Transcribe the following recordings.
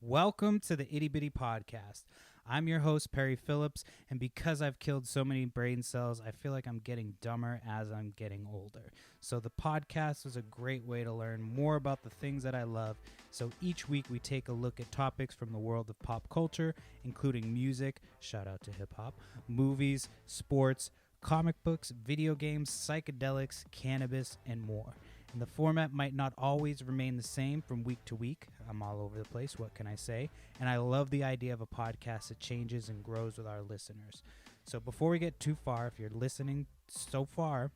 Welcome to the Itty Bitty Podcast. I'm your host, Perry Phillips, and because I've killed so many brain cells, I feel like I'm getting dumber as I'm getting older. So the podcast is a great way to learn more about the things that I love. So each week we take a look at topics from the world of pop culture, including music, shout out to hip hop, movies, sports, comic books, video games, psychedelics, cannabis, and more. And the format might not always remain the same from week to week. I'm all over the place, what can I say? And I love the idea of a podcast that changes and grows with our listeners. So before we get too far, if you're listening so far,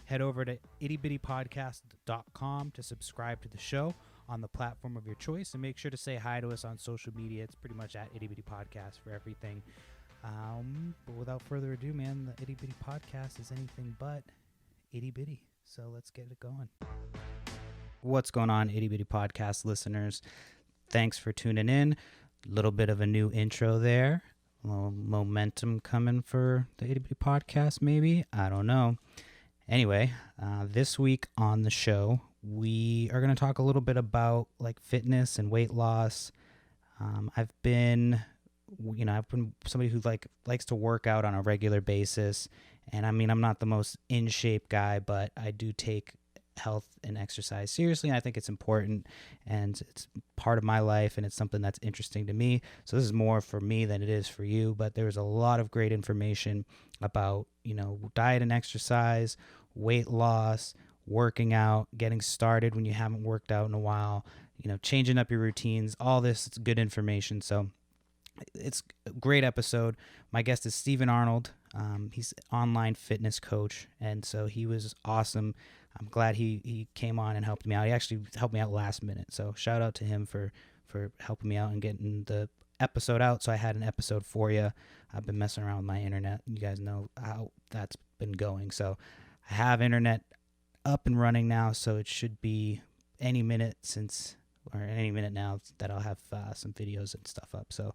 head over to ittybittypodcast.com to subscribe to the show on the platform of your choice, and make sure to say hi to us on social media. It's pretty much at Itty Bitty Podcast for everything. But without further ado, man, the Itty Bitty Podcast is anything but itty bitty. So let's get it going. What's going on, Itty Bitty Podcast listeners? Thanks for tuning in. A little bit of a new intro there. A little momentum coming for the Itty Bitty Podcast, maybe. I don't know. Anyway, this week on the show, we are going to talk a little bit about like fitness and weight loss. I've been somebody who likes to work out on a regular basis. And I mean, I'm not the most in shape guy, but I do take health and exercise seriously. And I think it's important, and it's part of my life, and it's something that's interesting to me. So this is more for me than it is for you, but there's a lot of great information about, diet and exercise, weight loss, working out, getting started when you haven't worked out in a while, changing up your routines, all this. It's good information. So it's a great episode. My guest is Stephen Arnold. He's an online fitness coach, and so he was awesome. I'm glad he came on and helped me out. He actually helped me out last minute, so shout out to him for helping me out and getting the episode out. So I had an episode for you. I've been messing around with my internet. You guys know how that's been going. So I have internet up and running now, so it should be any minute now that I'll have some videos and stuff up. So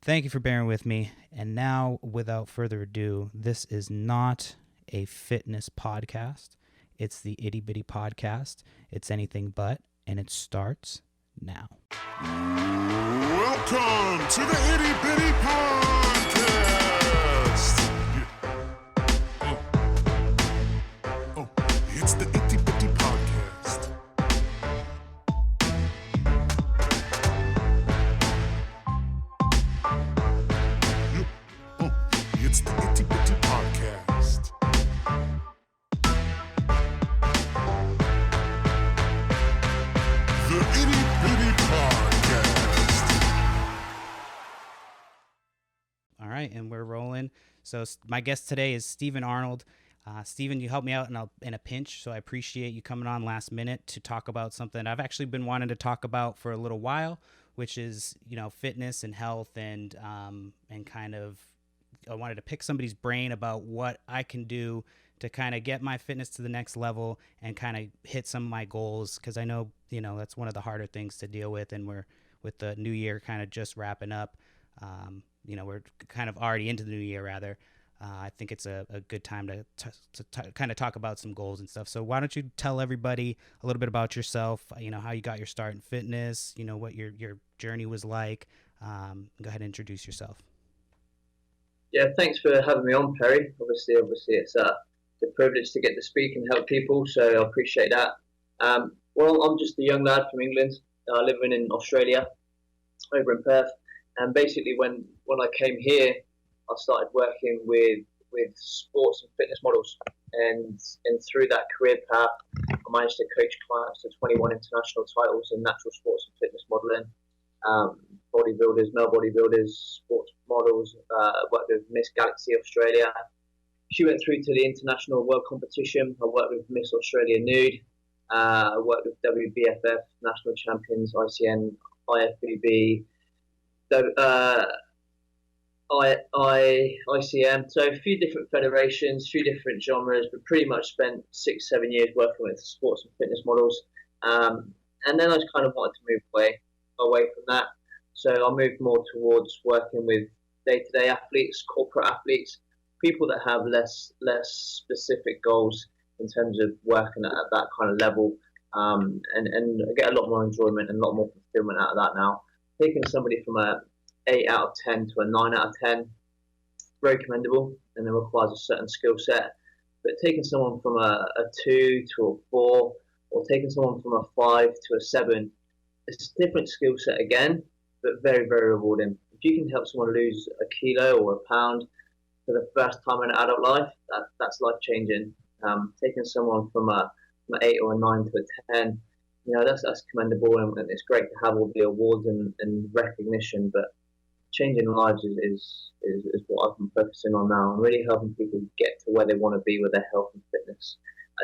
thank you for bearing with me. And now, without further ado, this is not a fitness podcast. It's the Itty Bitty Podcast. It's anything but, and it starts now. Welcome to the Itty Bitty Podcast. It's the Itty Bitty Podcast. It's the Itty Bitty Podcast. The Itty Bitty Podcast. All right, and we're rolling. So my guest today is Stephen Arnold. Stephen, you helped me out in a pinch, so I appreciate you coming on last minute to talk about something I've actually been wanting to talk about for a little while, which is, fitness and health, and kind of I wanted to pick somebody's brain about what I can do to kind of get my fitness to the next level and kind of hit some of my goals, because I know, that's one of the harder things to deal with, and we're with the new year kind of just wrapping up. We're kind of already into the new year, rather. I think it's a good time to kind of talk about some goals and stuff. So why don't you tell everybody a little bit about yourself, how you got your start in fitness, what your journey was like. Go ahead and introduce yourself. Yeah, thanks for having me on, Perry. Obviously, it's a privilege to get to speak and help people, so I appreciate that. Well, I'm just a young lad from England, living in Australia, over in Perth. And basically, when I came here, I started working with sports and fitness models, and through that career path, I managed to coach clients to 21 international titles in natural sports and fitness modeling. Bodybuilders, male bodybuilders, sports models, worked with Miss Galaxy Australia. She went through to the international world competition. I worked with Miss Australia Nude. I worked with WBFF, national champions, ICN, IFBB, ICM. So a few different federations, a few different genres, but pretty much spent 6-7 years working with sports and fitness models. And then I just kind of wanted to move away from that. So I moved more towards working with day-to-day athletes, corporate athletes, people that have less specific goals in terms of working at that kind of level, and I get a lot more enjoyment and a lot more fulfillment out of that now. taking somebody from a 8 out of 10 to a 9 out of 10, very commendable, and it requires a certain skill set. But taking someone from a 2 to a 4, or taking someone from a 5 to a 7, it's a different skill set again, but very, very rewarding. If you can help someone lose a kilo or a pound for the first time in adult life, that's life changing. Taking someone from an 8 or a 9 to a 10, that's commendable, and it's great to have all the awards and recognition. But changing lives is what I've been focusing on now, and really helping people get to where they want to be with their health and fitness.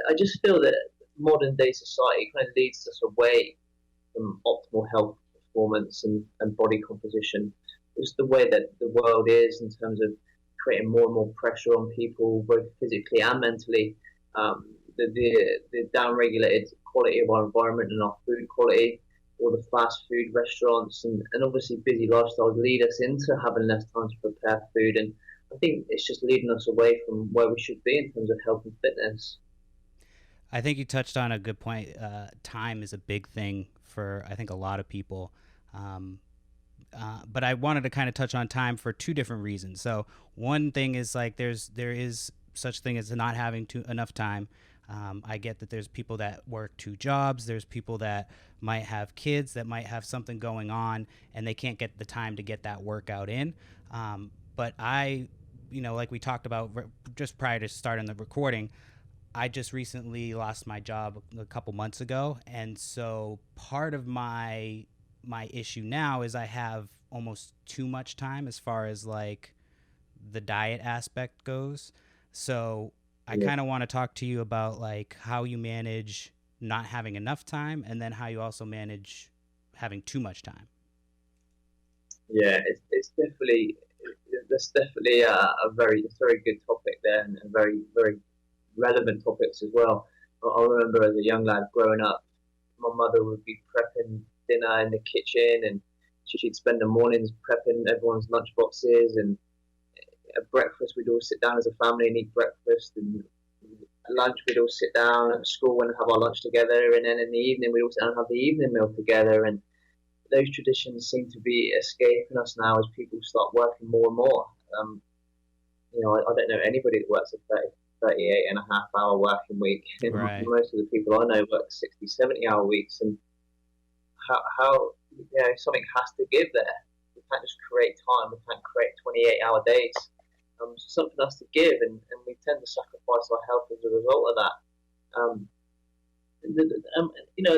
I just feel that modern day society kind of leads us away from optimal health, performance, and body composition. Just the way that the world is in terms of creating more and more pressure on people, both physically and mentally. The down-regulated quality of our environment and our food quality, all the fast food restaurants, and obviously busy lifestyles lead us into having less time to prepare food. And I think it's just leading us away from where we should be in terms of health and fitness. I think you touched on a good point. Time is a big thing for, I think, a lot of people. But I wanted to kind of touch on time for two different reasons. So one thing is like there is such thing as not having enough time. I get that there's people that work 2 jobs. There's people that might have kids that might have something going on and they can't get the time to get that workout in. But like we talked about just prior to starting the recording, I just recently lost my job a couple months ago. And so part of my issue now is I have almost too much time as far as like the diet aspect goes. So I kind of want to talk to you about like how you manage not having enough time, and then how you also manage having too much time. Yeah, it's definitely that's definitely it's a very good topic there, and very very relevant topics as well. I remember as a young lad growing up, my mother would be prepping dinner in the kitchen, and she'd spend the mornings prepping everyone's lunch boxes, and at breakfast we'd all sit down as a family and eat breakfast, and at lunch we'd all sit down at school and have our lunch together, and then in the evening we'd all sit down and have the evening meal together. And those traditions seem to be escaping us now as people start working more and more. I don't know anybody that works a 38 and a half hour working week. Right. Most of the people I know work 60, 70-hour weeks, and how something has to give there. We can't just create time. We can't create 28-hour days. Something has to give, and we tend to sacrifice our health as a result of that.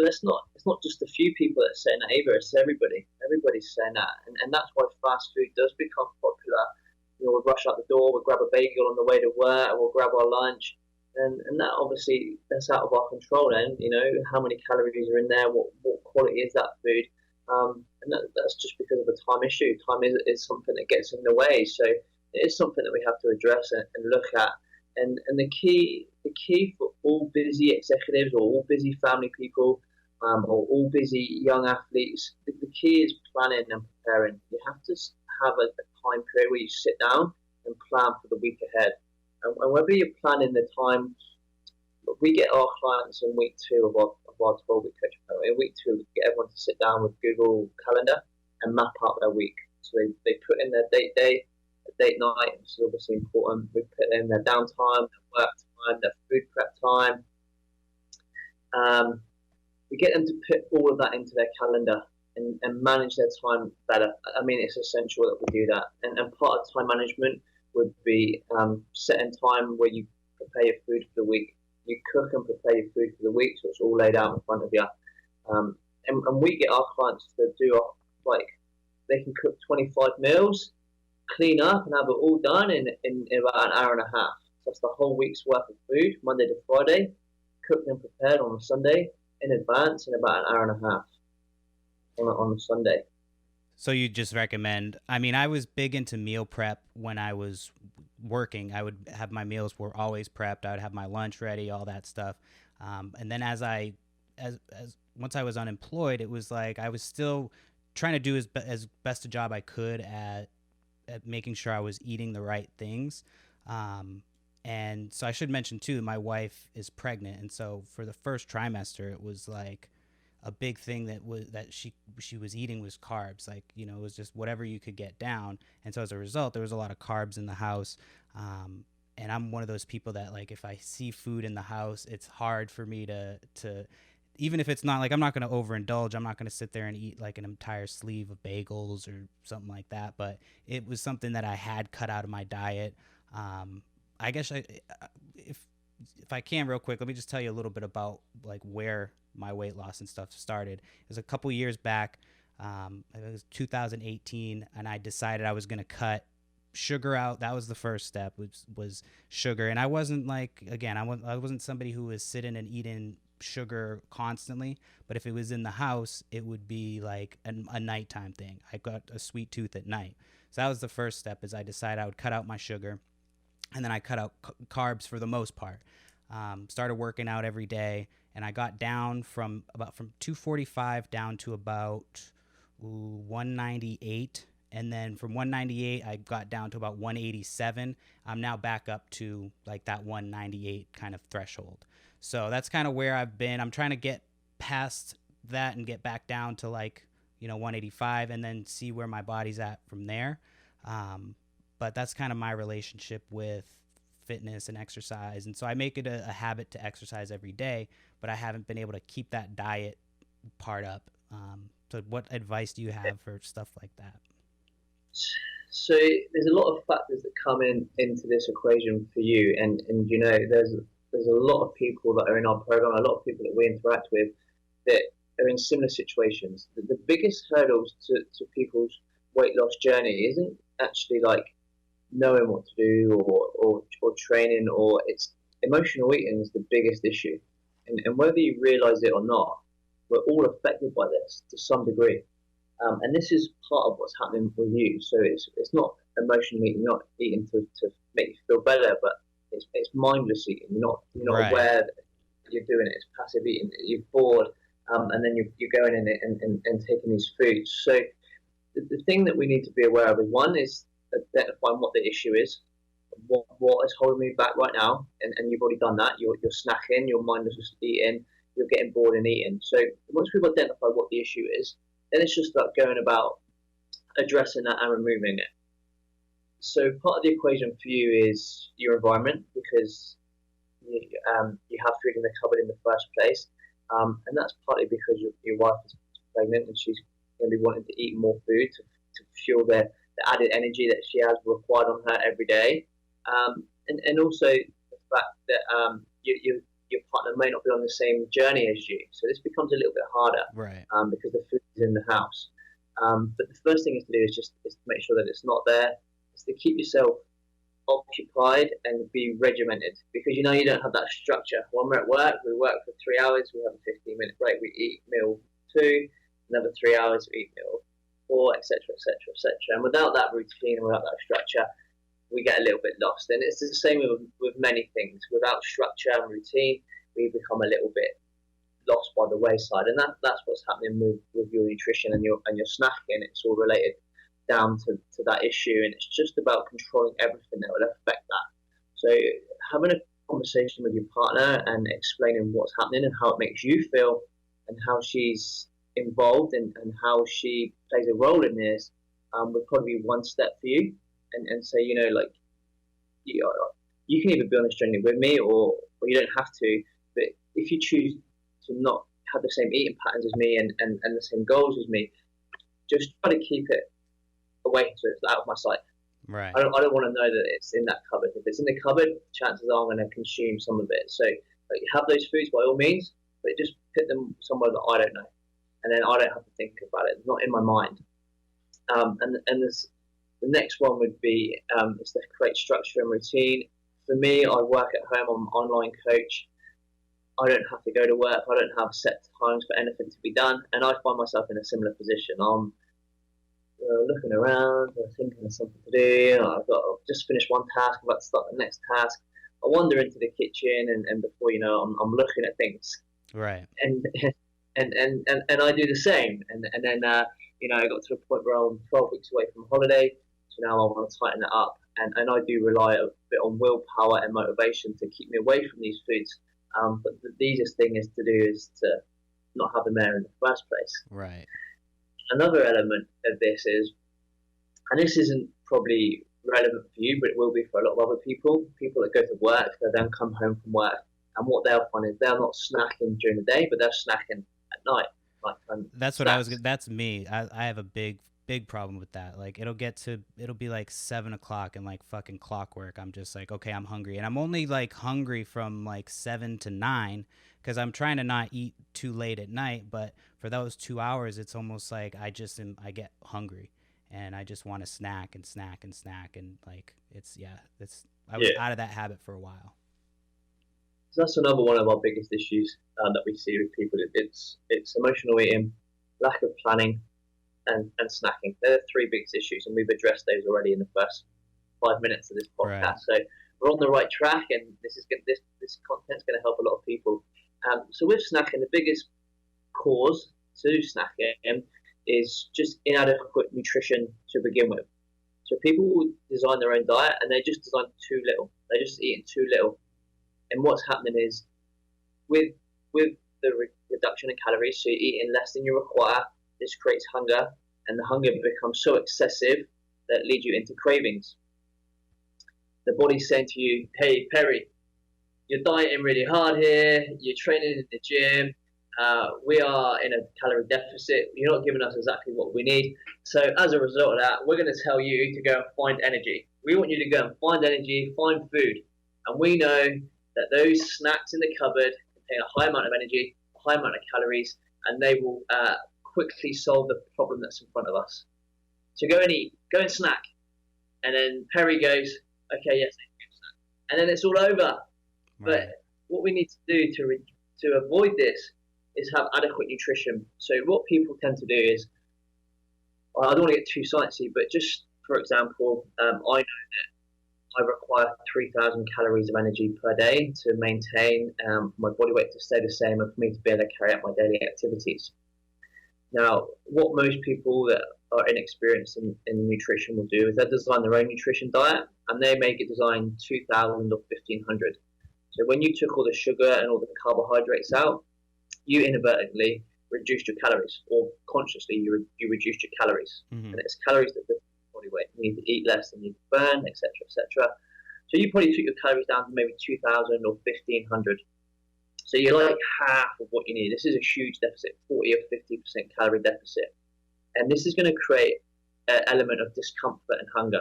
It's not just a few people that are saying that either. It's everybody. Everybody's saying that, and that's why fast food does become popular. We'll rush out the door, we'll grab a bagel on the way to work, and we'll grab our lunch, and that obviously that's out of our control. Then how many calories are in there, what quality is that food, and that's just because of a time issue. Time is something that gets in the way, so it is something that we have to address and look at. And the key for all busy executives or all busy family people, or all busy young athletes, the key is planning and preparing. You have to have a time period where you sit down and plan for the week ahead. And whether you're planning the time, we get our clients in week 2 of our 12-week coaching program. In week 2, we get everyone to sit down with Google Calendar and map out their week. So they put in their date night, which is obviously important. We put in their downtime, their work time, their food prep time. We get them to put all of that into their calendar and manage their time better. I mean, it's essential that we do that. And part of time management would be setting time where you prepare your food for the week. You cook and prepare your food for the week, so it's all laid out in front of you. And we get our clients to do they can cook 25 meals, clean up, and have it all done in about an hour and a half. So that's the whole week's worth of food, Monday to Friday, cooked and prepared on a Sunday in advance in about an hour and a half on a Sunday. So you just recommend, I mean, I was big into meal prep when I was working. I would have my meals were always prepped. I would have my lunch ready, all that stuff. And then as once I was unemployed, it was like I was still trying to do as best a job I could at making sure I was eating the right things. And so I should mention too, my wife is pregnant. And so for the first trimester, it was like a big thing that she was eating was carbs. Like, you know, it was just whatever you could get down. And so as a result, there was a lot of carbs in the house. And I'm one of those people that, like, if I see food in the house, it's hard for me to even if it's not like, I'm not going to overindulge. I'm not going to sit there and eat like an entire sleeve of bagels or something like that. But it was something that I had cut out of my diet. I guess if I can real quick, let me just tell you a little bit about like where my weight loss and stuff started. It was a couple years back. It was 2018, and I decided I was going to cut sugar out. That was the first step, was sugar. And I wasn't like, again, I wasn't somebody who was sitting and eating sugar constantly, but if it was in the house, it would be like a nighttime thing. I got a sweet tooth at night. So that was the first step, is I decided I would cut out my sugar, and then I cut out carbs for the most part. Started working out every day, and I got down from 245 down to about 198. And then from 198, I got down to about 187. I'm now back up to like that 198 kind of threshold. So that's kind of where I've been. I'm trying to get past that and get back down to like, 185, and then see where my body's at from there. But that's kind of my relationship with fitness and exercise. And so I make it a habit to exercise every day, but I haven't been able to keep that diet part up. So what advice do you have for stuff like that? So there's a lot of factors that come into this equation for you, and there's a lot of people that are in our program, a lot of people that we interact with that are in similar situations. The biggest hurdles to people's weight loss journey isn't actually like knowing what to do or training, or it's emotional eating is the biggest issue. And whether you realize it or not, we're all affected by this to some degree. And this is part of what's happening with you. So it's not emotional eating, not eating to make you feel better, but it's mindless eating. You're not Right. aware that you're doing it. It's passive eating. You're bored, and then you're going in it and taking these foods. So the thing that we need to be aware of is, one is identifying what the issue is, what is holding me back right now, and you've already done that. You're snacking, you're mindless eating, you're getting bored and eating. So once we've identified what the issue is, then it's just about going about addressing that and removing it. So part of the equation for you is your environment, because you have food in the cupboard in the first place, and that's partly because your wife is pregnant and she's going to be wanting to eat more food to fuel the added energy that she has required on her every day, and also the fact that your partner may not be on the same journey as you, so this becomes a little bit harder, Right. Because the food is in the house. But the first thing is to do is to make sure that it's not there. Is to keep yourself occupied and be regimented, because you don't have that structure. When we're at work, we work for 3 hours, we have a 15-minute break, we eat meal 2, another 3 hours, we eat meal 4, etc., etc., etc. And without that routine and without that structure, we get a little bit lost. And it's the same with many things. Without structure and routine, we become a little bit lost by the wayside. And that's what's happening with your nutrition and your snacking. It's all related down to that issue, and it's just about controlling everything that will affect that. So having a conversation with your partner and explaining what's happening and how it makes you feel and how she's involved and how she plays a role in this would probably be one step for you, and say, you can either be on this journey with me or you don't have to, but if you choose to not have the same eating patterns as me and the same goals as me, just try to keep it away, so it's out of my sight. Right. I don't want to know that it's in that cupboard. If it's in the cupboard, chances are I'm going to consume some of it. So have those foods by all means, but just put them somewhere that I don't know, and then I don't have to think about it. It's not in my mind. And there's the next one would be is to create structure and routine. For me, I work at home. I'm an online coach. I don't have to go to work. I don't have set times for anything to be done, and I find myself in a similar position. I'm looking around, thinking of something to do. I've just finished one task, I'm about to start the next task. I wander into the kitchen, and before you know, I'm looking at things. Right. And I do the same. And then I got to the point where I'm 12 weeks away from holiday, so now I want to tighten it up. And I do rely a bit on willpower and motivation to keep me away from these foods. But the easiest thing is to not have them there in the first place. Right. Another element of this is, and this isn't probably relevant for you, but it will be for a lot of other people that go to work, they then come home from work, and what they'll find is they're not snacking during the day, but they're snacking at night. That's what that's me. I have a big problem with that. Like it'll be like 7 o'clock and like fucking clockwork. I'm just like, okay, I'm hungry, and I'm only like hungry from like 7 to 9 because I'm trying to not eat too late at night. But for those 2 hours, it's almost like I get hungry and I just want to snack and snack and snack, and like I was out of that habit for a while. So that's another one of our biggest issues that we see with people. It's emotional eating, lack of planning, and snacking. They're the three biggest issues, and we've addressed those already in the first 5 minutes of this podcast. Right. So we're on the right track, and this content's going to help a lot of people. So with snacking, the biggest cause to snacking is just inadequate nutrition to begin with. So people design their own diet, and they just design too little. They're just eating too little. And what's happening is, with the reduction in calories, so you're eating less than you require, this creates hunger, and the hunger becomes so excessive that it leads you into cravings. The body's saying to you, hey, Perry, you're dieting really hard here, you're training in the gym, we are in a calorie deficit, you're not giving us exactly what we need. So as a result of that, we're going to tell you to go and find energy. We want you to go and find energy, find food. And we know that those snacks in the cupboard contain a high amount of energy, a high amount of calories, and they will quickly solve the problem that's in front of us. So go and eat, go and snack. And then Perry goes, okay, yes, and then it's all over. Right. But what we need to do to avoid this is have adequate nutrition. So what people tend to do is, I don't want to get too sciencey, but just for example, I know that I require 3,000 calories of energy per day to maintain my body weight to stay the same and for me to be able to carry out my daily activities. Now, what most people that are inexperienced in nutrition will do is they design their own nutrition diet, and they make it design 2,000 or 1,500. So when you took all the sugar and all the carbohydrates out, you inadvertently reduced your calories, or consciously you reduced your calories. Mm-hmm. And it's calories that body weight. You need to eat less than you burn, etc., etc. So you probably took your calories down to maybe 2,000 or 1,500. So you're like half of what you need. This is a huge deficit, 40 or 50% calorie deficit. And this is going to create an element of discomfort and hunger.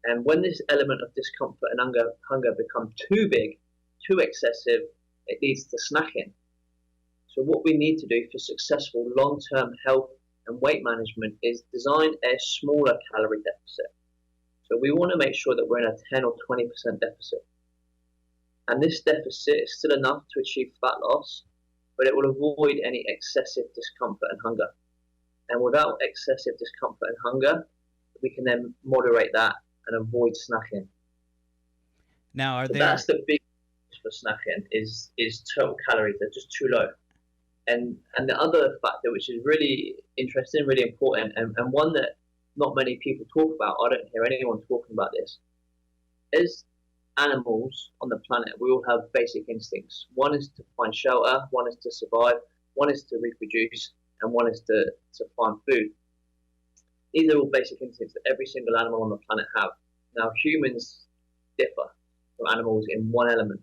And when this element of discomfort and hunger become too big, too excessive, it leads to snacking. So what we need to do for successful long-term health and weight management is design a smaller calorie deficit. So we want to make sure that we're in a 10 or 20% deficit. And this deficit is still enough to achieve fat loss, but it will avoid any excessive discomfort and hunger. And without excessive discomfort and hunger, we can then moderate that and avoid snacking. Now, that's the big for snacking is total calories. They're just too low. And the other factor, which is really interesting, really important, and one that not many people talk about, I don't hear anyone talking about this, is animals on the planet, we all have basic instincts. One is to find shelter, one is to survive, one is to reproduce, and one is to find food. These are all basic instincts that every single animal on the planet have. Now, humans differ from animals in one element.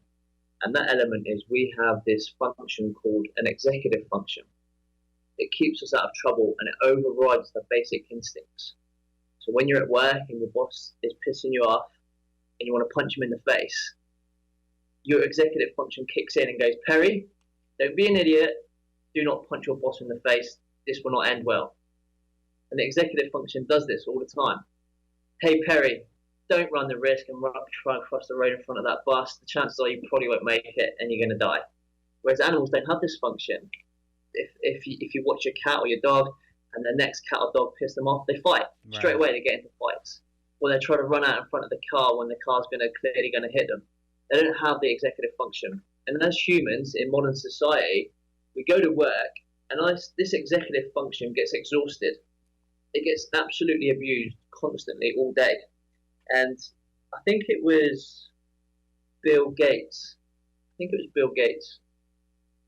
And that element is we have this function called an executive function. It keeps us out of trouble and it overrides the basic instincts. So when you're at work and your boss is pissing you off and you want to punch him in the face, your executive function kicks in and goes, Perry, don't be an idiot. Do not punch your boss in the face. This will not end well. And the executive function does this all the time. Hey, Perry, don't run the risk and try and cross the road in front of that bus. The chances are you probably won't make it and you're going to die. Whereas animals don't have this function. If you watch your cat or your dog and the next cat or dog piss them off, they fight. Right. Straight away they get into fights. Or they try to run out in front of the car when the car's clearly going to hit them. They don't have the executive function. And as humans in modern society, we go to work and this executive function gets exhausted. It gets absolutely abused constantly all day. And I think it was Bill Gates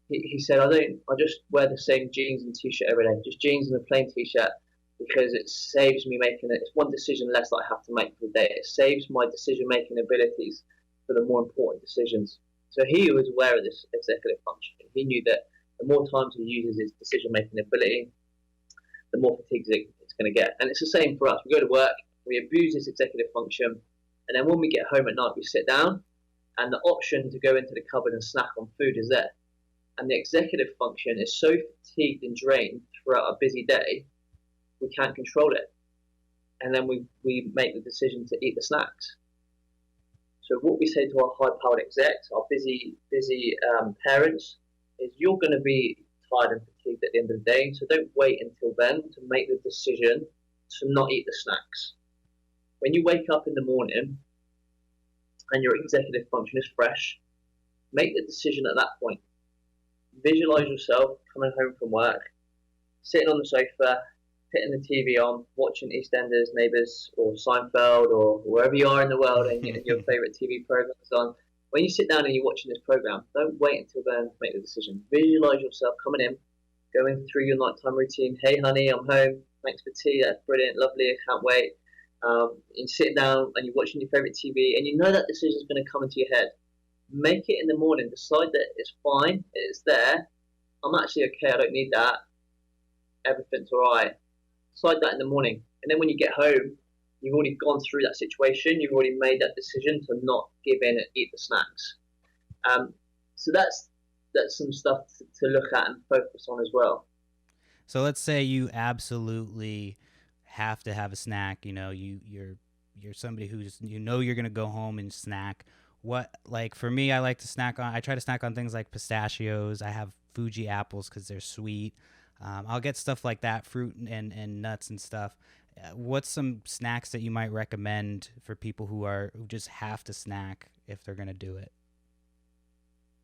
he said, I just wear the same jeans and t-shirt every day, just jeans and a plain t-shirt, because it saves me making it. It's one decision less that I have to make for the day. It saves my decision-making abilities for the more important decisions. So he was aware of this executive function. He knew that the more times he uses his decision-making ability, the more fatigued it's going to get. And it's the same for us. We go to work, we abuse this executive function, and then when we get home at night, we sit down, and the option to go into the cupboard and snack on food is there. And the executive function is so fatigued and drained throughout a busy day, we can't control it. And then we make the decision to eat the snacks. So what we say to our high-powered execs, our busy parents, is you're going to be tired and fatigued at the end of the day, so don't wait until then to make the decision to not eat the snacks. When you wake up in the morning and your executive function is fresh, make the decision at that point. Visualize yourself coming home from work, sitting on the sofa, putting the TV on, watching EastEnders, Neighbours, or Seinfeld, or wherever you are in the world and your favourite TV program is on. When you sit down and you're watching this program, don't wait until then to make the decision. Visualize yourself coming in, going through your nighttime routine. Hey, honey, I'm home. Thanks for tea. That's brilliant, lovely. I can't wait. You're sitting down and you're watching your favourite TV, and you know that decision is going to come into your head. Make it in the morning. Decide that it's fine. It's there. I'm actually okay. I don't need that. Everything's all right. Decide that in the morning, and then when you get home, you've already gone through that situation. You've already made that decision to not give in and eat the snacks. So that's some stuff to look at and focus on as well. So let's say you absolutely have to have a snack. You know, you're somebody who's you're gonna go home and snack. What, like for me, I try to snack on things like pistachios. I have Fuji apples because they're sweet. I'll get stuff like that, fruit and nuts and stuff. What's some snacks that you might recommend for people who just have to snack if they're gonna do it?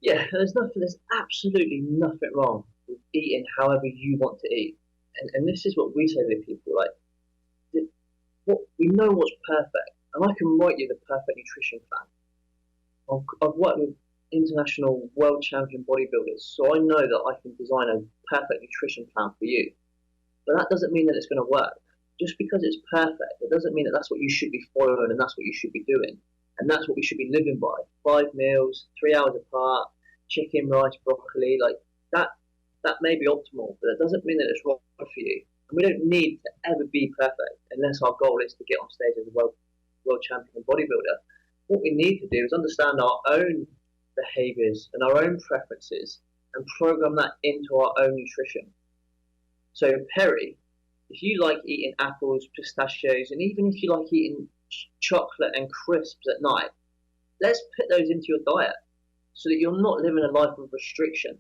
Yeah, there's absolutely nothing wrong with eating however you want to eat, and this is what we say to people. Like, we know what's perfect, and I can write you the perfect nutrition plan. I've worked with international world champion bodybuilders, so I know that I can design a perfect nutrition plan for you. But that doesn't mean that it's going to work. Just because it's perfect, it doesn't mean that that's what you should be following and that's what you should be doing. And that's what we should be living by. 5 meals, 3 hours apart, chicken, rice, broccoli, like that may be optimal, but that doesn't mean that it's wrong for you. And we don't need to ever be perfect unless our goal is to get on stage as a world champion bodybuilder. What we need to do is understand our own behaviors and our own preferences and program that into our own nutrition. So Perry, if you like eating apples, pistachios, and even if you like eating chocolate and crisps at night, let's put those into your diet so that you're not living a life of restriction.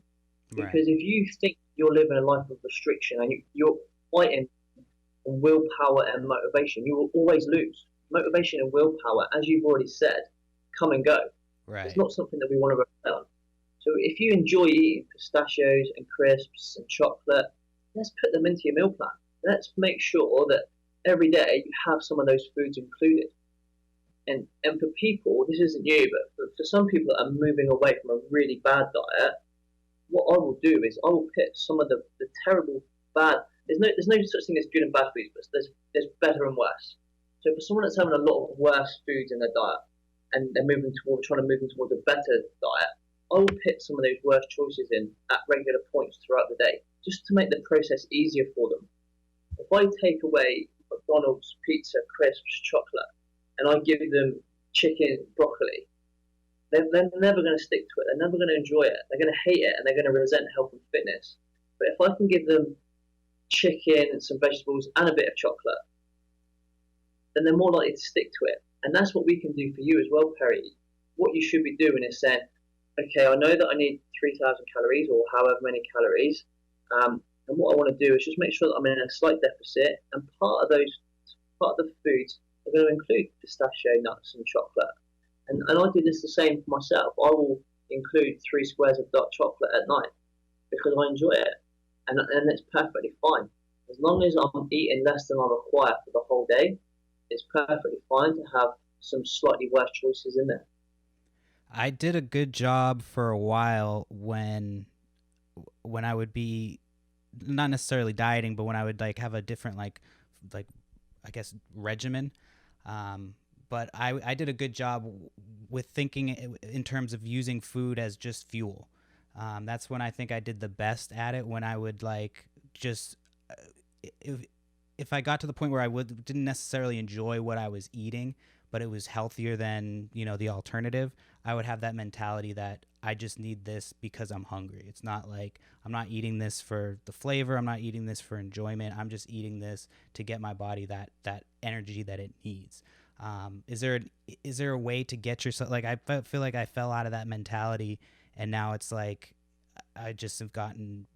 Right. Because if you think you're living a life of restriction and you're fighting on willpower and motivation, you will always lose. Motivation and willpower, as you've already said, come and go. Right. It's not something that we want to rely on. So if you enjoy eating pistachios and crisps and chocolate, let's put them into your meal plan. Let's make sure that every day you have some of those foods included. And for people, this isn't you, but for some people that are moving away from a really bad diet, what I will do is I will pick some of the terrible bad. There's no such thing as good and bad foods, but there's better and worse. So for someone that's having a lot of worse foods in their diet and they're trying to move towards a better diet, I will pick some of those worst choices in at regular points throughout the day, just to make the process easier for them. If I take away McDonald's, pizza, crisps, chocolate, and I give them chicken, broccoli, they're never going to stick to it. They're never going to enjoy it. They're going to hate it, and they're going to resent health and fitness. But if I can give them chicken and some vegetables and a bit of chocolate, then they're more likely to stick to it. And that's what we can do for you as well, Perry. What you should be doing is saying, okay, I know that I need 3,000 calories or however many calories, and what I want to do is just make sure that I'm in a slight deficit, and part of the foods are going to include pistachio nuts and chocolate. And I do this the same for myself. I will include 3 squares of dark chocolate at night because I enjoy it, and it's perfectly fine. As long as I'm eating less than I require for the whole day, it's perfectly fine to have some slightly worse choices in there. I did a good job for a while when when I would be not necessarily dieting, but when I would like have a different like I guess regimen. But I did a good job with thinking in terms of using food as just fuel. That's when I think I did the best at it. When I would like just if if I got to the point where didn't necessarily enjoy what I was eating, but it was healthier than the alternative, I would have that mentality that I just need this because I'm hungry. It's not like I'm not eating this for the flavor. I'm not eating this for enjoyment. I'm just eating this to get my body that energy that it needs. Is there a way to get yourself like I feel like I fell out of that mentality, and now it's like I just have gotten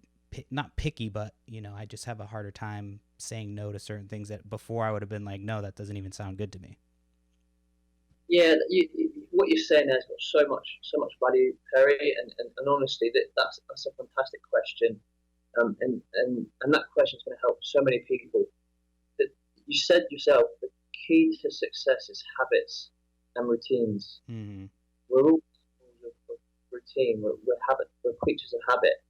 not picky, but I just have a harder time saying no to certain things that before I would have been like, no, that doesn't even sound good to me. Yeah, what you're saying there has got so much value, Perry, and honestly, that's a fantastic question, and that question is going to help so many people. That you said yourself, the key to success is habits and routines. Mm-hmm. We're all routine. We're creatures of habit,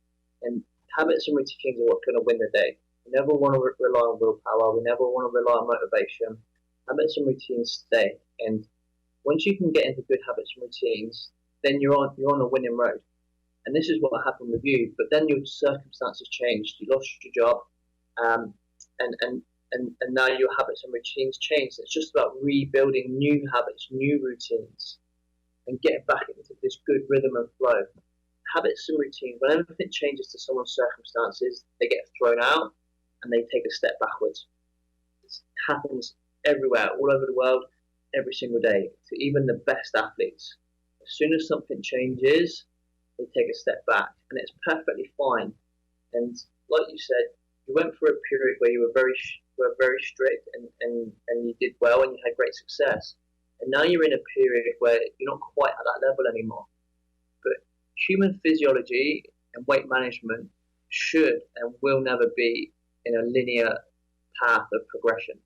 and habits and routines are what's going to win the day. We never want to rely on willpower. We never want to rely on motivation. Habits and routines stay, and once you can get into good habits and routines, then you're on a winning road. And this is what happened with you. But then your circumstances changed. You lost your job, and now your habits and routines changed. It's just about rebuilding new habits, new routines, and getting back into this good rhythm and flow. Habits and routines, when everything changes to someone's circumstances, they get thrown out and they take a step backwards. It happens everywhere, all over the world, every single day, to even the best athletes. As soon as something changes, they take a step back, and it's perfectly fine. And like you said, you went through a period where you were very strict, and you did well, and you had great success. And now you're in a period where you're not quite at that level anymore. But human physiology and weight management should and will never be in a linear path of progression.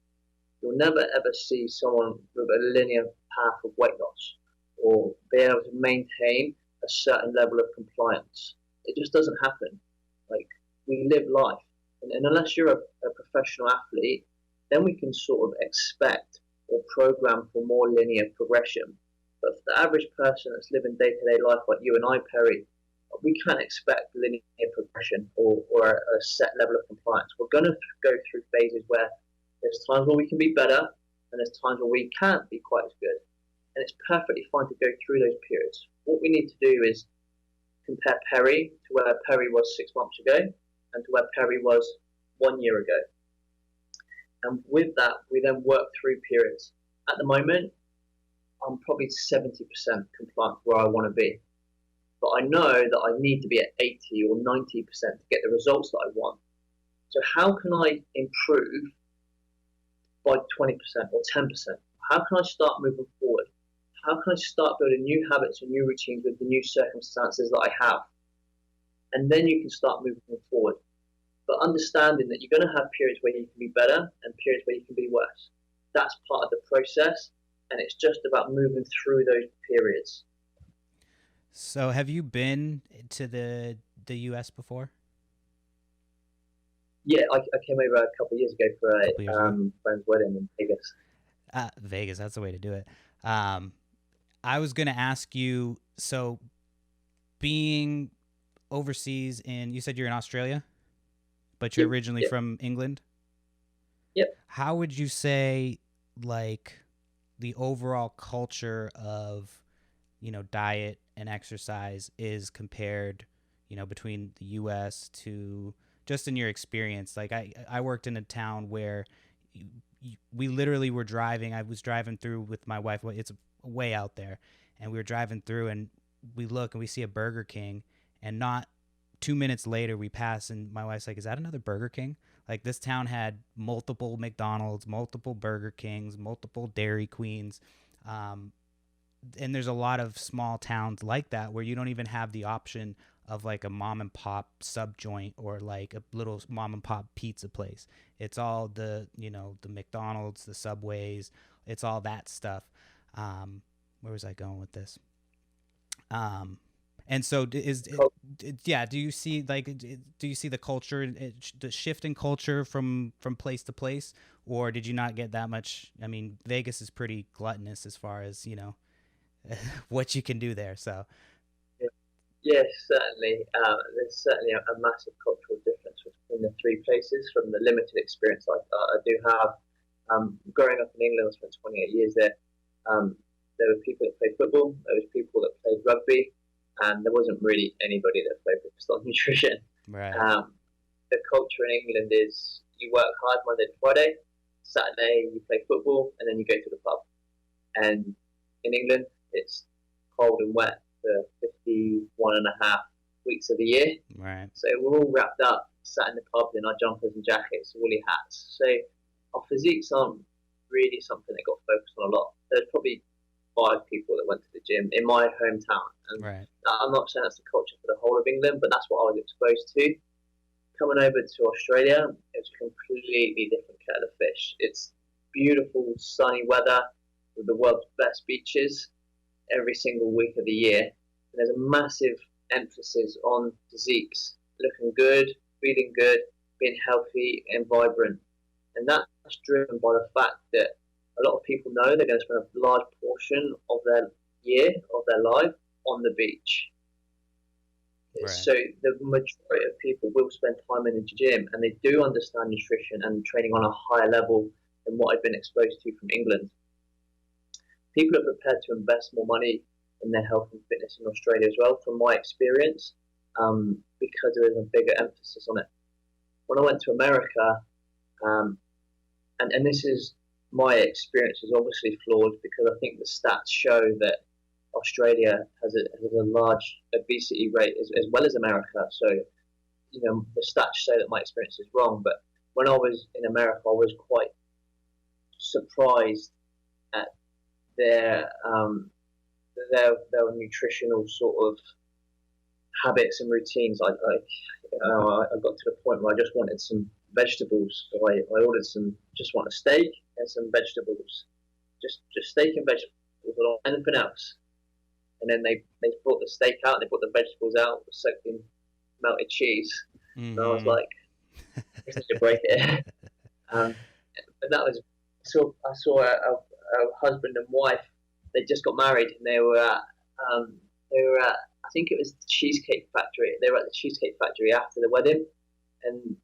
You'll never ever see someone with a linear path of weight loss or be able to maintain a certain level of compliance. It just doesn't happen. Like, we live life, and unless you're a professional athlete, then we can sort of expect or program for more linear progression. But for the average person that's living day-to-day life like you and I, Perry, we can't expect linear progression or a set level of compliance. We're going to go through phases where there's times where we can be better, and there's times where we can't be quite as good. And it's perfectly fine to go through those periods. What we need to do is compare Perry to where Perry was 6 months ago and to where Perry was 1 year ago. And with that, we then work through periods. At the moment, I'm probably 70% compliant where I want to be. But I know that I need to be at 80 or 90% to get the results that I want. So how can I improve by 20% or 10%? How can I start moving forward? How can I start building new habits and new routines with the new circumstances that I have? And then you can start moving forward. But understanding that you're going to have periods where you can be better and periods where you can be worse. That's part of the process, and it's just about moving through those periods. So have you been to the US before? Yeah, I came over a couple of years ago for a friend's wedding in Vegas. Vegas, that's the way to do it. I was going to ask you, so being overseas you said you're in Australia, but you're originally from England? Yep. How would you say, like, the overall culture of, diet and exercise is compared, between the U.S. to just in your experience? Like, I worked in a town where we literally were driving. I was driving through with my wife. It's way out there. And we were driving through, and we look and we see a Burger King, and not 2 minutes later we pass, and my wife's like, is that another Burger King? Like, this town had multiple McDonald's, multiple Burger Kings, multiple Dairy Queens. And there's a lot of small towns like that where you don't even have the option of like a mom and pop sub joint or like a little mom and pop pizza place. It's all the McDonald's, the Subways, it's all that stuff. Where was I going with this? And so yeah, do you see the culture, the shift in culture from place to place, or did you not get that much? I mean, Vegas is pretty gluttonous as far as, what you can do there. So, Yes, certainly. There's certainly a massive cultural difference between the three places from the limited experience I do have. Growing up in England, I spent 28 years there. There were people that played football, there was people that played rugby, and there wasn't really anybody that focused on nutrition. right. The culture in England is you work hard Monday to Friday, Saturday you play football, and then you go to the pub. And in England, it's cold and wet for 51 and a half weeks of the year. Right. So we're all wrapped up, sat in the pub in our jumpers and jackets, woolly hats. So our physiques aren't really something that got focused on a lot. There's probably 5 people that went to the gym in my hometown. And right. I'm not saying that's the culture for the whole of England, but that's what I was exposed to. Coming over to Australia, it's a completely different kettle of fish. It's beautiful, sunny weather with the world's best beaches every single week of the year. And there's a massive emphasis on physiques, looking good, feeling good, being healthy and vibrant. And that's driven by the fact that a lot of people know they're going to spend a large portion of their year, of their life, on the beach. Right. So the majority of people will spend time in the gym, and they do understand nutrition and training on a higher level than what I've been exposed to from England. People are prepared to invest more money in their health and fitness in Australia as well, from my experience, because there is a bigger emphasis on it. When I went to America, and this is my experience is obviously flawed because I think the stats show that Australia has a large obesity rate as well as America. So, the stats say that my experience is wrong. But when I was in America, I was quite surprised at their nutritional sort of habits and routines. I got to the point where I just wanted some vegetables, so I ordered just want a steak and some vegetables, just steak and vegetables, or anything else. And then they brought the steak out, and they brought the vegetables out, soaked in melted cheese. Mm-hmm. And I was like, I need to break it. But that was I saw a husband and wife. They just got married, and they were at I think it was the Cheesecake Factory. They were at the Cheesecake Factory after the wedding, and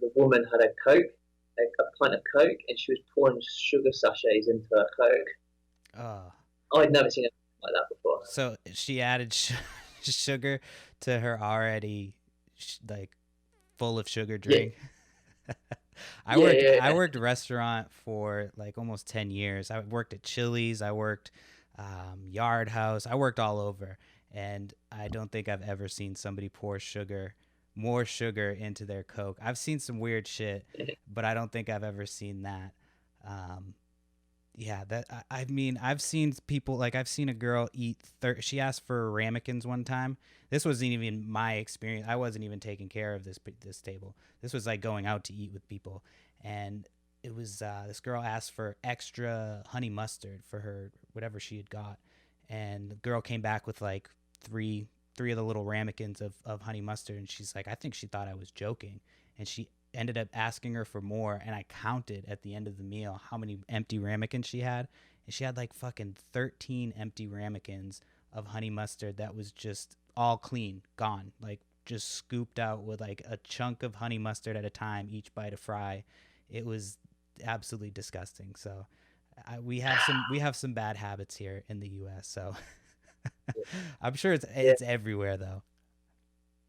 the woman had a Coke, a pint of Coke, and she was pouring sugar sachets into her Coke. I'd never seen it like that before. So she added sugar to her already full of sugar drink. Yeah. I worked restaurant for like almost 10 years. I worked at Chili's. I worked Yard House. I worked all over, and I don't think I've ever seen somebody pour more sugar into their Coke. I've seen some weird shit, but I don't think I've ever seen that. I've seen people, I've seen a girl eat, she asked for ramekins one time. This wasn't even my experience. I wasn't even taking care of this table. This was like going out to eat with people. And it was, this girl asked for extra honey mustard for her, whatever she had got. And the girl came back with like three of the little ramekins of honey mustard. And she's like, I think she thought I was joking. And she ended up asking her for more, and I counted at the end of the meal how many empty ramekins she had, and she had like fucking 13 empty ramekins of honey mustard that was just all clean, gone, like just scooped out with like a chunk of honey mustard at a time, each bite of fry. It was absolutely disgusting. So we have some bad habits here in the U.S. So I'm sure it's everywhere though.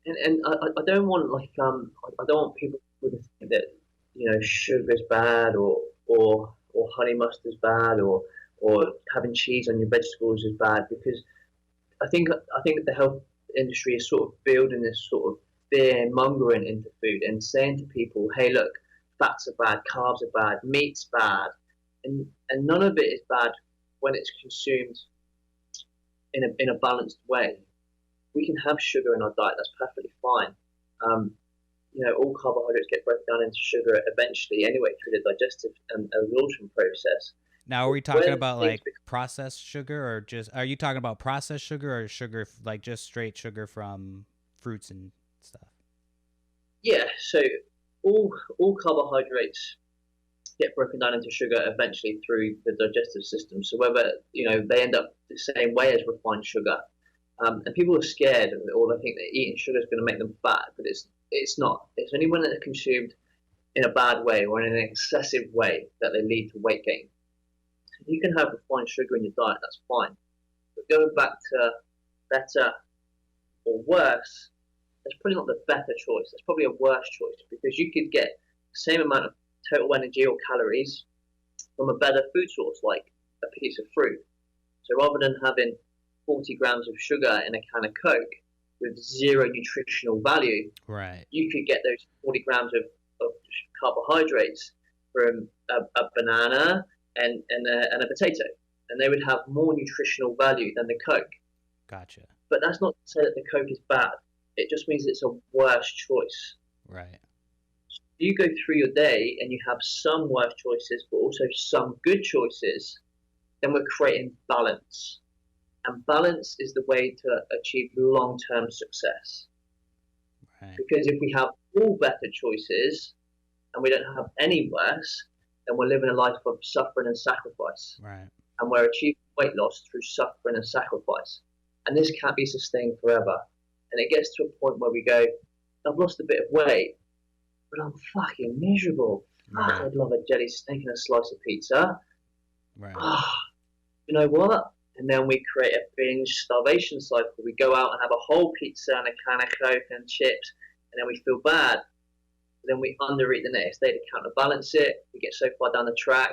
And I don't want I don't want people to think that sugar is bad or honey mustard is bad or having cheese on your vegetables is bad, because I think the health industry is sort of building this sort of fear mongering into food and saying to people, hey, look, fats are bad, carbs are bad, meat's bad, and none of it is bad when it's consumed in a balanced way. We can have sugar in our diet, that's perfectly fine. All carbohydrates get broken down into sugar eventually anyway through the digestive and absorption process. Now, are we talking When about things like processed sugar, or are you talking about processed sugar, or sugar like just straight sugar from fruits and stuff? Yeah, so all carbohydrates get broken down into sugar eventually through the digestive system. So whether they end up the same way as refined sugar, and people are scared or they think that eating sugar is going to make them fat, but it's not. It's only when it's consumed in a bad way or in an excessive way that they lead to weight gain. So you can have refined sugar in your diet, that's fine. But going back to better or worse, that's probably not the better choice. That's probably a worse choice because you could get the same amount of total energy or calories from a better food source like a piece of fruit. So rather than having 40 grams of sugar in a can of Coke with zero nutritional value, Right. you could get those 40 grams of carbohydrates from a banana and a potato. And they would have more nutritional value than the Coke. Gotcha. But that's not to say that the Coke is bad. It just means it's a worse choice. Right. You go through your day and you have some worse choices, but also some good choices, then we're creating balance. And balance is the way to achieve long-term success. Right. Because if we have all better choices and we don't have any worse, then we're living a life of suffering and sacrifice. Right. And we're achieving weight loss through suffering and sacrifice. And this can't be sustained forever. And it gets to a point where we go, I've lost a bit of weight, but I'm fucking miserable. Right. I'd love a jelly steak and a slice of pizza. Right. You know what? And then we create a binge starvation cycle. We go out and have a whole pizza and a can of Coke and chips, and then we feel bad. Then we undereat the next day to counterbalance it. We get so far down the track,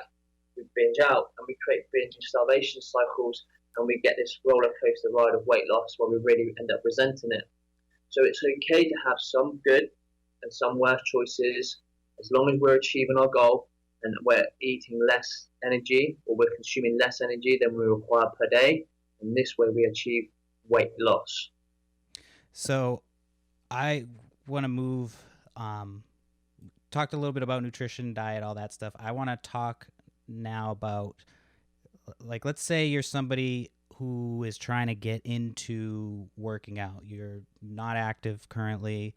we binge out, and we create binge and starvation cycles, and we get this roller coaster ride of weight loss where we really end up resenting it. So it's okay to have some good and some worse choices, as long as we're achieving our goal and we're eating less energy or we're consuming less energy than we require per day. And this way we achieve weight loss. So I want to move, talked a little bit about nutrition, diet, all that stuff. I want to talk now about, like, let's say you're somebody who is trying to get into working out. You're not active currently.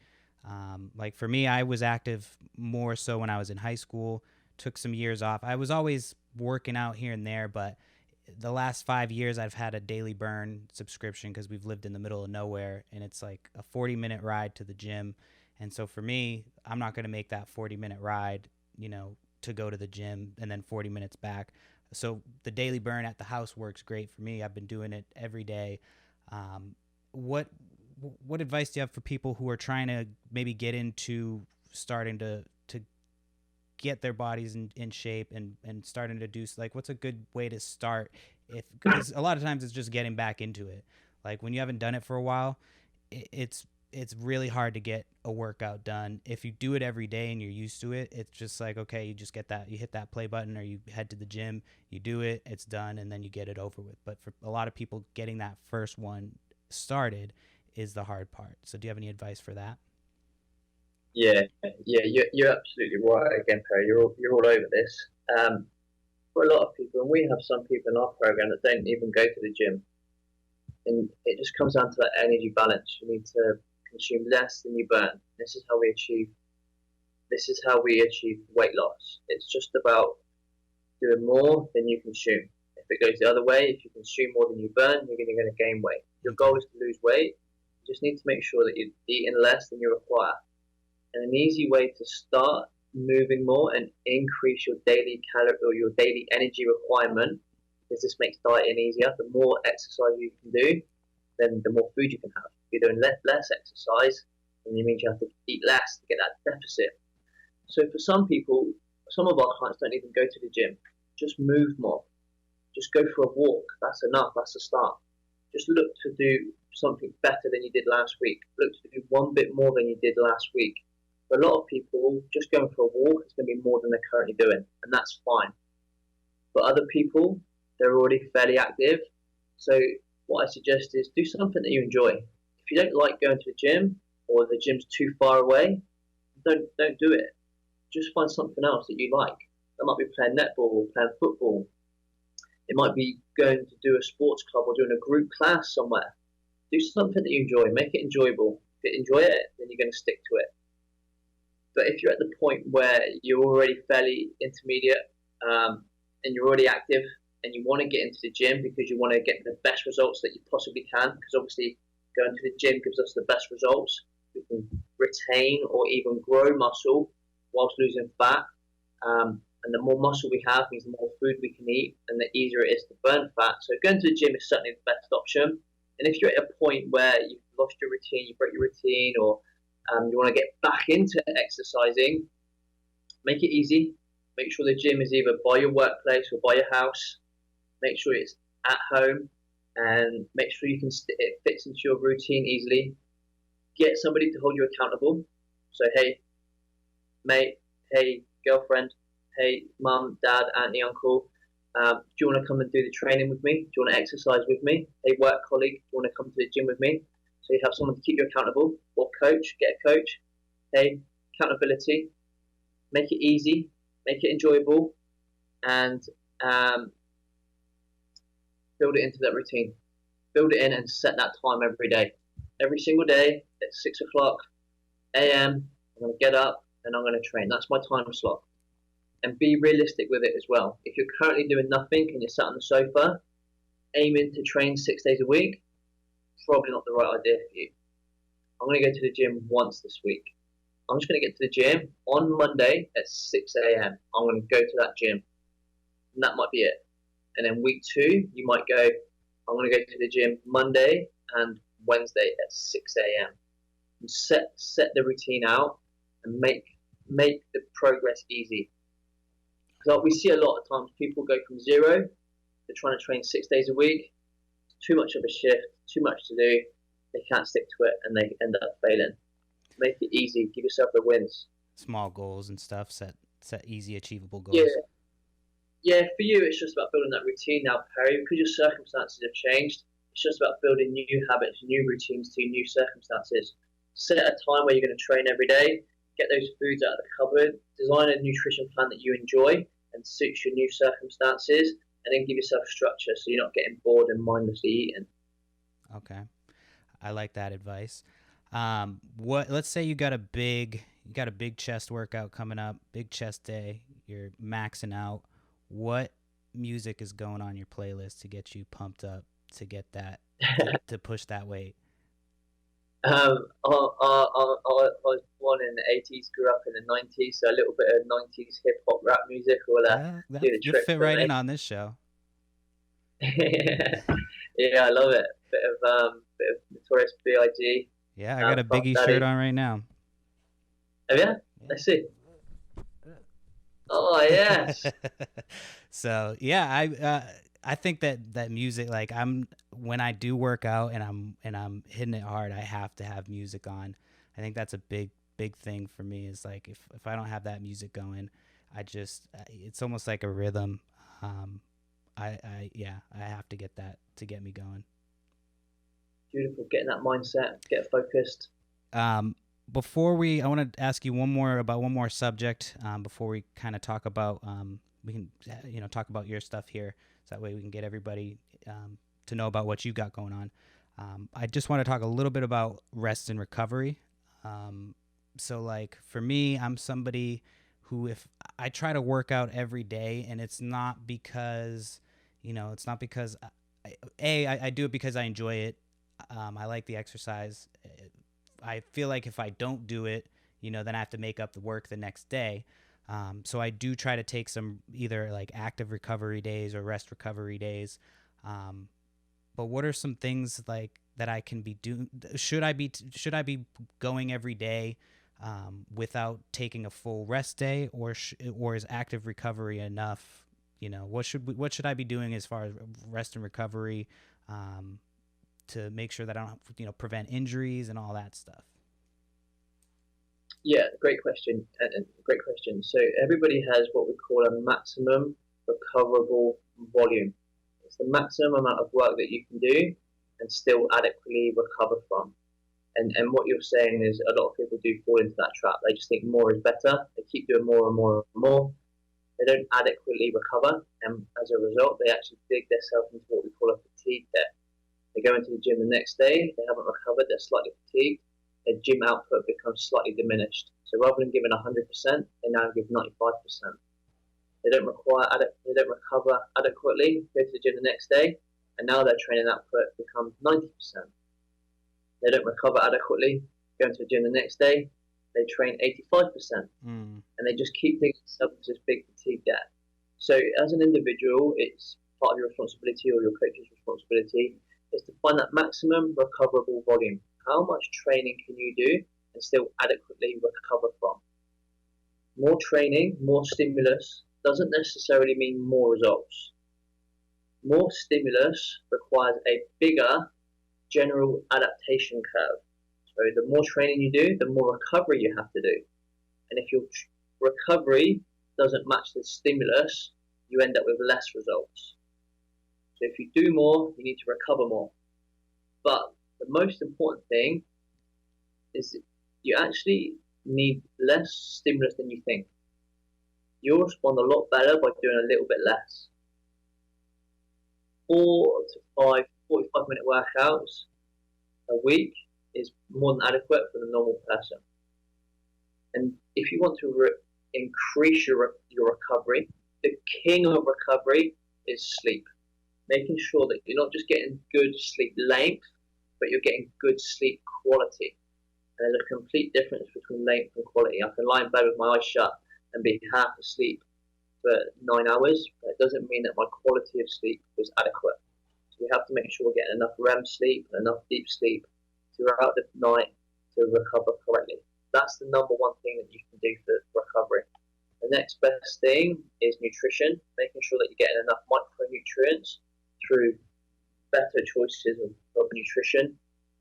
Like for me, I was active more so when I was in high school, took some years off. I was always working out here and there, but the last 5 years I've had a daily burn subscription because we've lived in the middle of nowhere, and it's like a 40-minute ride to the gym. And so for me, I'm not going to make that 40-minute ride, to go to the gym and then 40 minutes back. So the daily burn at the house works great for me. I've been doing it every day. What advice do you have for people who are trying to maybe get into starting to get their bodies in shape and starting to do, like, what's a good way to start? Because a lot of times it's just getting back into it. Like when you haven't done it for a while, it's really hard to get a workout done. If you do it every day and you're used to it, it's just like, okay, you just you hit that play button, or you head to the gym, you do it, it's done, and then you get it over with. But for a lot of people, getting that first one started is the hard part. So do you have any advice for that? Yeah, you're absolutely right. Again, Perry, you're all over this. For a lot of people, and we have some people in our program that don't even go to the gym, and it just comes down to that energy balance. You need to consume less than you burn. This is how we achieve weight loss. It's just about doing more than you consume. If it goes the other way, if you consume more than you burn, you're going to gain weight. Your goal is to lose weight. You just need to make sure that you're eating less than you require. And an easy way to start moving more and increase your daily calorie or your daily energy requirement, because this makes dieting easier. The more exercise you can do, then the more food you can have. If you're doing less exercise, then it means you have to eat less to get that deficit. So for some people, some of our clients don't even go to the gym. Just move more. Just go for a walk. That's enough. That's a start. Just look to do something better than you did last week. Look to do one bit more than you did last week. For a lot of people, just going for a walk is going to be more than they're currently doing, and that's fine. For other people, they're already fairly active. So what I suggest is do something that you enjoy. If you don't like going to the gym, or the gym's too far away, don't do it. Just find something else that you like. That might be playing netball or playing football. It might be going to do a sports club or doing a group class somewhere. Do something that you enjoy. Make it enjoyable. If you enjoy it, then you're going to stick to it. But if you're at the point where you're already fairly intermediate and you're already active and you want to get into the gym because you want to get the best results that you possibly can, because obviously going to the gym gives us the best results. We can retain or even grow muscle whilst losing fat. And the more muscle we have means the more food we can eat and the easier it is to burn fat. So going to the gym is certainly the best option. And if you're at a point where you've lost your routine, you break your routine, or you want to get back into exercising, make it easy. Make sure the gym is either by your workplace or by your house. Make sure it's at home, and make sure it fits into your routine easily. Get somebody to hold you accountable. So, hey, mate, hey, girlfriend, hey, mum, dad, auntie, uncle, do you want to come and do the training with me? Do you want to exercise with me? Hey, work colleague, do you want to come to the gym with me? So you have someone to keep you accountable, or coach, get a coach. Hey, accountability, make it easy, make it enjoyable, and build it into that routine. Build it in and set that time every day. Every single day at 6 o'clock a.m., I'm going to get up and I'm going to train. That's my time slot. And be realistic with it as well. If you're currently doing nothing and you're sat on the sofa, aiming to train 6 days a week, probably not the right idea for you. I'm going to go to the gym once this week. I'm just going to get to the gym on Monday at 6 a.m. I'm going to go to that gym. And that might be it. And then week 2, you might go, I'm going to go to the gym Monday and Wednesday at 6 a.m. And set the routine out and make the progress easy. Because we see a lot of times people go from 0 to trying to train 6 days a week. Too much of a shift, too much to do. They can't stick to it and they end up failing. Make it easy. Give yourself the wins. Small goals and stuff. Set easy, achievable goals. Yeah. For you, it's just about building that routine now, Perry. Because your circumstances have changed, it's just about building new habits, new routines to new circumstances. Set a time where you're going to train every day. Get those foods out of the cupboard. Design a nutrition plan that you enjoy and suits your new circumstances. And then give yourself structure so you're not getting bored and mindlessly eating. Okay, I like that advice. Let's say you got a big chest workout coming up, big chest day. You're maxing out. What music is going on your playlist to get you pumped up to get that to push that weight? I was born in the 80s, grew up in the 90s, so a little bit of 90s hip hop rap music will you fit right in on this show. Yeah, I love it. Bit of Notorious B.I.G. Yeah, I got a Biggie shirt on right now. Have you? Let's see. Oh yes. So yeah, I think that music, like when I do work out and I'm hitting it hard, I have to have music on. I think that's a big thing for me, is like if I don't have that music going, it's almost like a rhythm. I have to get that to get me going. Beautiful. Get in that mindset, get focused. I want to ask you one more subject before we kind of talk about we can talk about your stuff here, so that way we can get everybody to know about what you got going on. I just want to talk a little bit about rest and recovery. So like for me, I'm somebody who, if I try to work out every day, and it's not because I do it because I enjoy it. I like the exercise. I feel like if I don't do it, then I have to make up the work the next day. So I do try to take some either like active recovery days or rest recovery days. But what are some things like that I can be doing? Should I be going every day without taking a full rest day, or is active recovery enough? What should I be doing as far as rest and recovery to make sure that I don't prevent injuries and all that stuff? Yeah, great question. Great question. So everybody has what we call a maximum recoverable volume. It's the maximum amount of work that you can do and still adequately recover from. And what you're saying is a lot of people do fall into that trap. They just think more is better. They keep doing more and more and more. they don't adequately recover, and as a result, they actually dig themselves into what we call a fatigue debt. They go into the gym the next day, they haven't recovered, they're slightly fatigued, their gym output becomes slightly diminished. So rather than giving 100%, they now give 95%. They don't recover adequately, go to the gym the next day, and now their training output becomes 90%. They don't recover adequately, go into the gym the next day, they train 85%. And they just keep themselves into this big fatigue debt. So as an individual, it's part of your responsibility or your coach's responsibility is to find that maximum recoverable volume. How much training can you do and still adequately recover from? More training, more stimulus doesn't necessarily mean more results. More stimulus requires a bigger general adaptation curve. So the more training you do, the more recovery you have to do. And if your recovery doesn't match the stimulus, you end up with less results. So if you do more, you need to recover more. But the most important thing is that you actually need less stimulus than you think. You'll respond a lot better by doing a little bit less. 4 to 5 45-minute workouts a week is more than adequate for the normal person. And if you want to increase your recovery, the king of recovery is sleep. Making sure that you're not just getting good sleep length, but you're getting good sleep quality. And there's a complete difference between length and quality. I can lie in bed with my eyes shut and be half asleep for 9 hours, but it doesn't mean that my quality of sleep is adequate. So we have to make sure we're getting enough REM sleep and enough deep sleep throughout the night to recover correctly. That's the number one thing that you can do for recovery. The next best thing is nutrition, making sure that you're getting enough micronutrients through better choices of nutrition,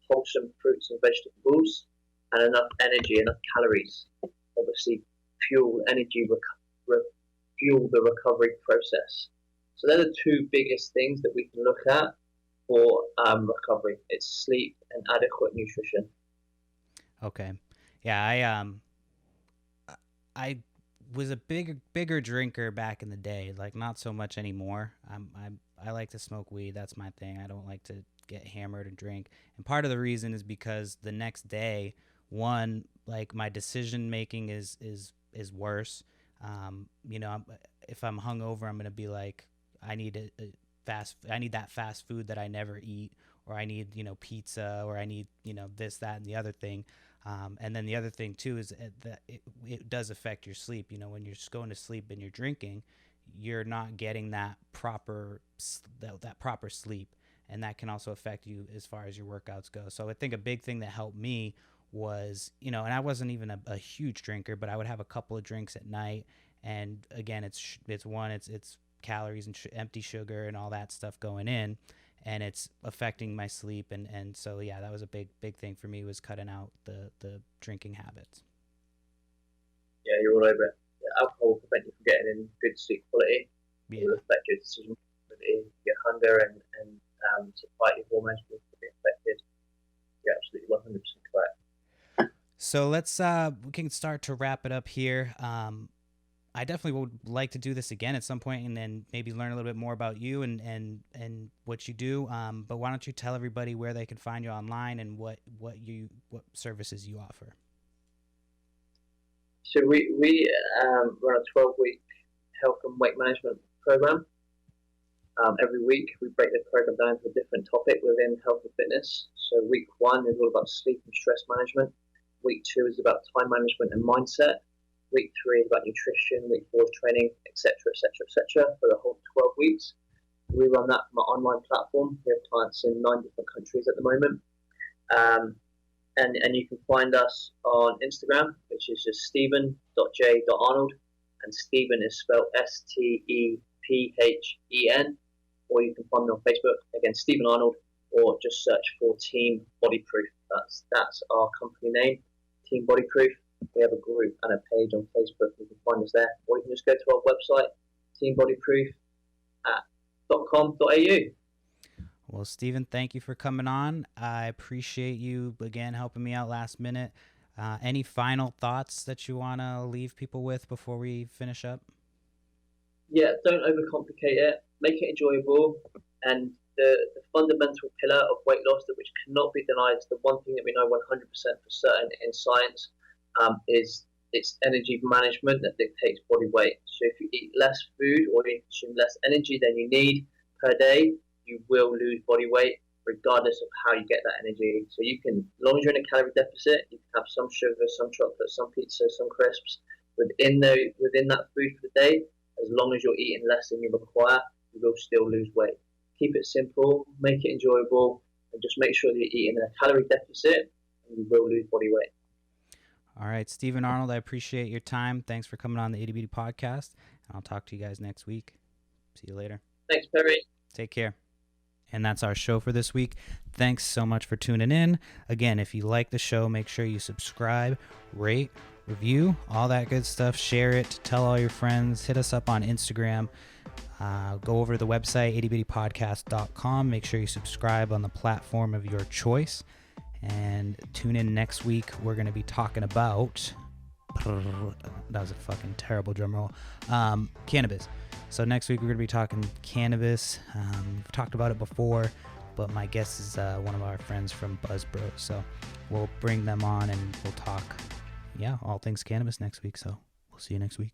wholesome fruits and vegetables, and enough energy, enough calories. Obviously, fuel the recovery process. So they're the two biggest things that we can look at for recovery. It's sleep and adequate nutrition. Okay. Yeah, I was a bigger drinker back in the day, like not so much anymore. I like to smoke weed. That's my thing. I don't like to get hammered and drink. And part of the reason is because the next day, one, like my decision making is worse. If I'm hungover, I'm gonna be like, I need that fast food that I never eat, or I need pizza, or I need this, that, and the other thing. And then the other thing too is that it does affect your sleep. When you're just going to sleep and you're drinking, you're not getting that proper sleep, and that can also affect you as far as your workouts go. So I think a big thing that helped me was, and I wasn't even a huge drinker, but I would have a couple of drinks at night. And again, it's calories and empty sugar and all that stuff going in, and it's affecting my sleep. And so, yeah, that was a big thing for me, was cutting out the drinking habits. Yeah, you're all over it. Yeah, alcohol will prevent you from getting in good sleep quality. It will affect your decision quality, your hunger and satiety hormones will be affected. You're absolutely 100% correct. So we can start to wrap it up here. I definitely would like to do this again at some point, and then maybe learn a little bit more about you and what you do. But why don't you tell everybody where they can find you online and what services you offer? So we run a 12-week health and weight management program. Every week we break the program down to a different topic within health and fitness. So week 1 is all about sleep and stress management. Week 2 is about time management and mindset. Week 3 is about nutrition. Week 4 is training, etc., for the whole 12 weeks. We run that from our online platform. We have clients in 9 different countries at the moment. And you can find us on Instagram, which is just stephen.j.arnold, and Stephen is spelled Stephen, or you can find me on Facebook, again, Stephen Arnold, or just search for Team Bodyproof. That's our company name, Team Bodyproof. We have a group and a page on Facebook. You can find us there, or you can just go to our website, teambodyproof.com.au. Well, Stephen, thank you for coming on. I appreciate you, again, helping me out last minute. Any final thoughts that you want to leave people with before we finish up? yeah, don't overcomplicate it. Make it enjoyable. And the fundamental pillar of weight loss, that which cannot be denied, is the one thing that we know 100% for certain in science, is it's energy management that dictates body weight. So if you eat less food or you consume less energy than you need per day, you will lose body weight regardless of how you get that energy. So you can, as long as you're in a calorie deficit, you can have some sugar, some chocolate, some pizza, some crisps within that food for the day. As long as you're eating less than you require, you will still lose weight. Keep it simple, make it enjoyable, and just make sure that you're eating a calorie deficit, and you will lose body weight. All right, Stephen Arnold, I appreciate your time. Thanks for coming on the Itty Bitty Podcast. And I'll talk to you guys next week. See you later. Thanks, Perry. Take care. And that's our show for this week. Thanks so much for tuning in. Again, if you like the show, make sure you subscribe, rate, review, all that good stuff. Share it. Tell all your friends. Hit us up on Instagram. Go over to the website, ittybittypodcast.com. Make sure you subscribe on the platform of your choice. And tune in next week. We're going to be talking about... That was a fucking terrible drum roll. Cannabis. So next week we're going to be talking cannabis. We've talked about it before, but my guest is one of our friends from Buzz Bros. So we'll bring them on and we'll talk, all things cannabis next week. So we'll see you next week.